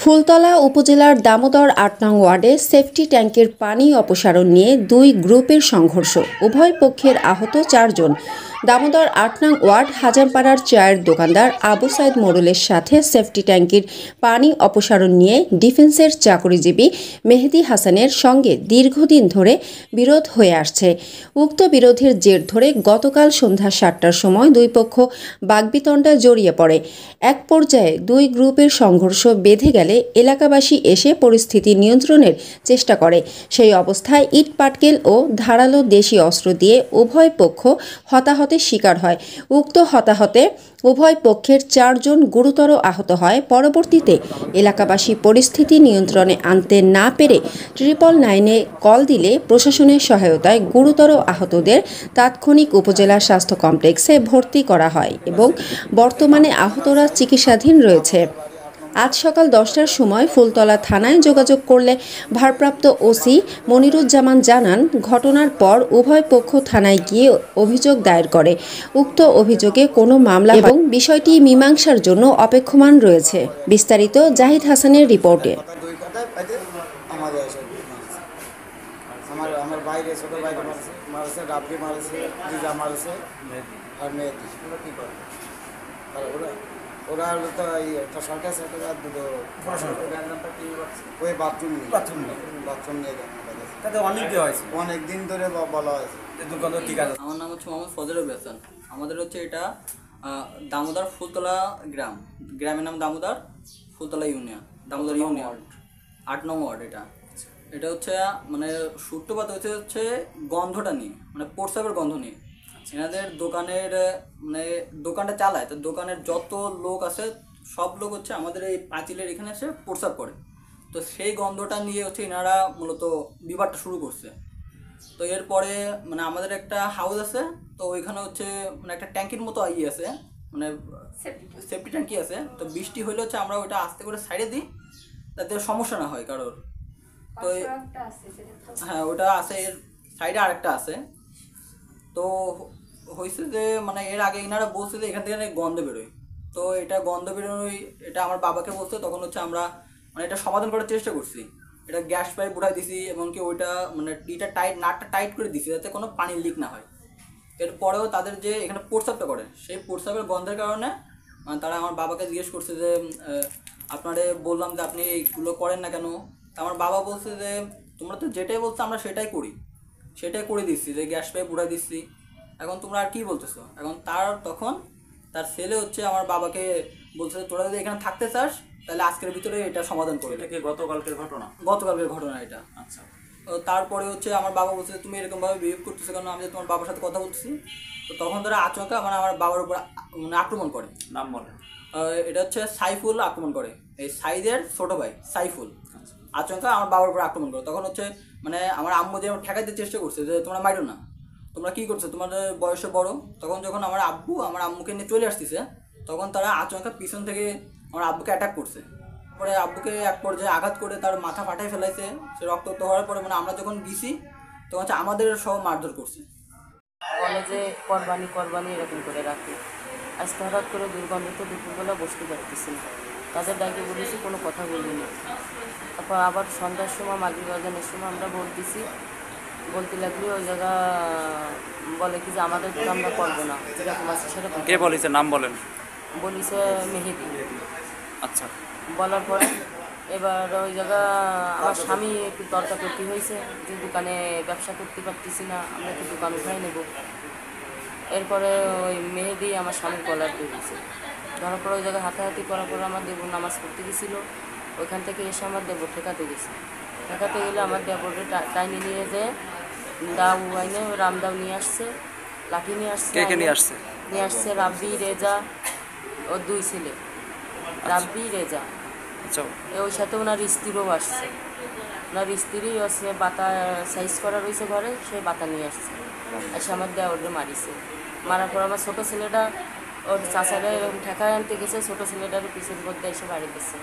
ফুলতলা উপজেলার দামোদর ৮ নং ওয়ার্ডে সেফটি ট্যাঙ্কের পানি অপসারণ নিয়ে দুই গ্রুপের সংঘর্ষ, উভয় পক্ষের আহত ৪ জন। দামোদর ৮ নং ওয়ার্ড হাজামপাড়ার চায়ের দোকানদার আবু সাইদ মোড়লের সাথে সেফটি ট্যাঙ্কের পানি অপসারণ নিয়ে ডিফেন্সের চাকরিজীবী মেহেদি হাসানের সঙ্গে দীর্ঘদিন ধরে বিরোধ হয়ে আসছে। উক্ত বিরোধের জের ধরে গতকাল সন্ধ্যা ৭টার সময় দুই পক্ষ বাগবিতণ্ডায় জড়িয়ে পড়ে। এক পর্যায়ে দুই গ্রুপের সংঘর্ষ বেঁধে গেলে এলাকাবাসী এসে পরিস্থিতি নিয়ন্ত্রণের চেষ্টা করে। সেই অবস্থায় ইট পাটকেল ও ধারালো দেশি অস্ত্র দিয়ে উভয় পক্ষ হতাহতের শিকার হয়। উক্ত হতাহতে উভয় পক্ষের ৪ জন গুরুতর আহত হয়। পরবর্তীতে এলাকাবাসী পরিস্থিতি নিয়ন্ত্রণে আনতে না পেরে 999-এ কল দিলে প্রশাসনের সহায়তায় গুরুতর আহতদের তাৎক্ষণিক উপজেলা স্বাস্থ্য কমপ্লেক্সে ভর্তি করা হয় এবং বর্তমানে আহতরা চিকিৎসাধীন রয়েছে। আজ সকাল 10টার সময় ফুলতলা থানায় যোগাযোগ করলে ভারপ্রাপ্ত ওসি মনিরুজ্জামান জানান, ঘটনার পর উভয় পক্ষ থানায় গিয়ে অভিযোগ দায়ের করে। উক্ত অভিযোগে কোনো মামলা এবং বিষয়টি মীমাংসার জন্য অপেক্ষমান রয়েছে। বিস্তারিত জাহিদ হাসানের রিপোর্টে। ওরা হলো তো একটা সরকার দুটো ওই বাথরুম নিয়ে তাতে অনেক দেওয়া হয়েছে, অনেক দিন ধরে বলা হয়েছে। ঠিক আছে, আমার নাম হচ্ছে মোহাম্মদ ফজলুর হাসান। আমাদের হচ্ছে এটা দামোদর ফুলতলা গ্রামের নাম দামোদর, ফুলতলা ইউনিয়ন, দামোদর ইউনিয়ন ৮ নং ওয়ার্ড। এটা হচ্ছে মানে সূত্রপাত হচ্ছে গন্ধটা নিয়ে, মানে প্রস্রাবের গন্ধ নিয়ে। এনাদের দোকানের মানে দোকানটা চালায়, তো দোকানের যত লোক আছে সব লোক হচ্ছে আমাদের এই পাঁচিলের এখানে এসে প্রস্রাব করে। তো সেই গন্ধটা নিয়ে হচ্ছে এনারা মূলত বিবাদটা শুরু করছে। তো এরপরে মানে আমাদের একটা হাউস আছে, তো ওইখানে হচ্ছে মানে একটা ট্যাঙ্কির মতো আছে, মানে সেফটি ট্যাঙ্কি আছে। তো বৃষ্টি হইলে হচ্ছে আমরা ওইটা আস্তে করে সাইডে দিই যাতে সমস্যা না হয় কারোর। তো হ্যাঁ, ওটা আছে, এর সাইডে আরেকটা আছে। তো হয়েছে যে মানে এর আগে এনারা বলছে যে এখান থেকে গন্ধ বেরোয়। তো এটা গন্ধ বেরোয়, এটা আমার বাবাকে বলছে। তখন হচ্ছে আমরা মানে এটা সমাধান করার চেষ্টা করছি। এটা গ্যাস পাইপ উঠাই দিছি এবং কি ওইটা মানে নাটটা টাইট করে দিছি যাতে কোনো পানি লিক না হয়। এরপরেও তাদের যে এখানে প্রস্রাবটা করে, সেই প্রস্রাবের গন্ধের কারণে মানে তারা আমার বাবাকে জিজ্ঞেস করছে যে আপনারে বললাম যে আপনি এইগুলো করেন না কেন। আমার বাবা বলছে যে তোমরা তো যেটাই বলছো আমরা সেটাই করে দিচ্ছি, যে গ্যাস পাইপ উঠাই দিচ্ছি, এখন তোমরা আর কি বলতেছো। এখন তখন তার ছেলে হচ্ছে আমার বাবাকে বলছে তোরা যদি এখানে থাকতে চাস তাহলে আজকের ভিতরে এটা সমাধান করে। এটা কি গতকালকের ঘটনা এটা। আচ্ছা, তারপরে হচ্ছে আমার বাবা বলছে তুমি এরকমভাবে বিহেভ করতেছো কেন, আমি তোমার বাবার সাথে কথা বলতেছি। তো তখন তারা আচমকা মানে আমার বাবার উপর মানে আক্রমণ করে। নাম বলে এটা হচ্ছে সাইফুল আক্রমণ করে, এই সাইদের ছোট ভাই সাইফুল আচমকা আমার বাবার উপর আক্রমণ করে। তখন হচ্ছে মানে আমার আম্মু যে ঠেকাইতে চেষ্টা করছে যে তোমরা মাইরো না, তোমরা কি করছো, তোমাদের বয়সে বড়। তখন যখন আমার আম্মুকে নিয়ে চলে আসতেছে তখন তারা আচমকা পিছন থেকে আমার আব্বুকে অ্যাটাক করছে। পরে আব্বুকে এক পর্যায়ে আঘাত করে তার মাথা ফাটাই ফেলাইছে। সে রক্তাক্ত হওয়ার পরে মানে আমরা যখন গেছি তখন হচ্ছে আমাদের সব মারধর করছে। কলেজে কোরবানি এরকম করে রাখি। আজকে হঠাৎ করে দুর্গন্ধতে দুপুরবেলা বসতে পারতেছি না, তাদের ডাকে বলেছি, কোনো কথা বলিনি। তারপর আবার সন্ধ্যার সময় মাগরিব আজানের সময় আমরা বলতে লাগলে ওই জায়গা বলে কি যে আমাদের তো আমরা করবো না, যেরকম আছে সেরকম। কে বলেছে, নাম বলেন? বলিছে মেহেদি। আচ্ছা, বলার পরে এবার ওই জায়গা আমার স্বামী একটু তর্কাতর্কি হয়েছে যে দোকানে ব্যবসা করতে পারতেছি না, আমরা একটু দোকান উঠাই নেব। এরপরে ওই মেহেদি আমার স্বামীর কলার ধরেছে, ধরার পরে ওই জায়গায় হাতাহাতি করার পরে আমার দেবর নামাজ পড়তে গেছিলো। ওইখান থেকে এসে আমার দেবর ঠেকাতে গেলে আমার দেবরে টাইনে নিয়ে যেয়ে দাও আইনে রামদাও নিয়ে আসছে, লাঠি নিয়ে আসছে রাব্বি রেজা ও 2 ছেলে, রাব্বি রেজা। ওই সাথে ওনার স্ত্রীও আসছে, ওনার স্ত্রী হচ্ছে বাতা সাইজ করা রয়েছে ঘরে, সেই বাতা নিয়ে আসছে, এসে আমার দেওয়ারে মারার পর আমার ছোটো ছেলেটা ওর চাচারা এরকম ঠেকায় আনতে গেছে, ছোটো ছেলেটার পিছের মধ্যে এসে বাড়ি গেছে।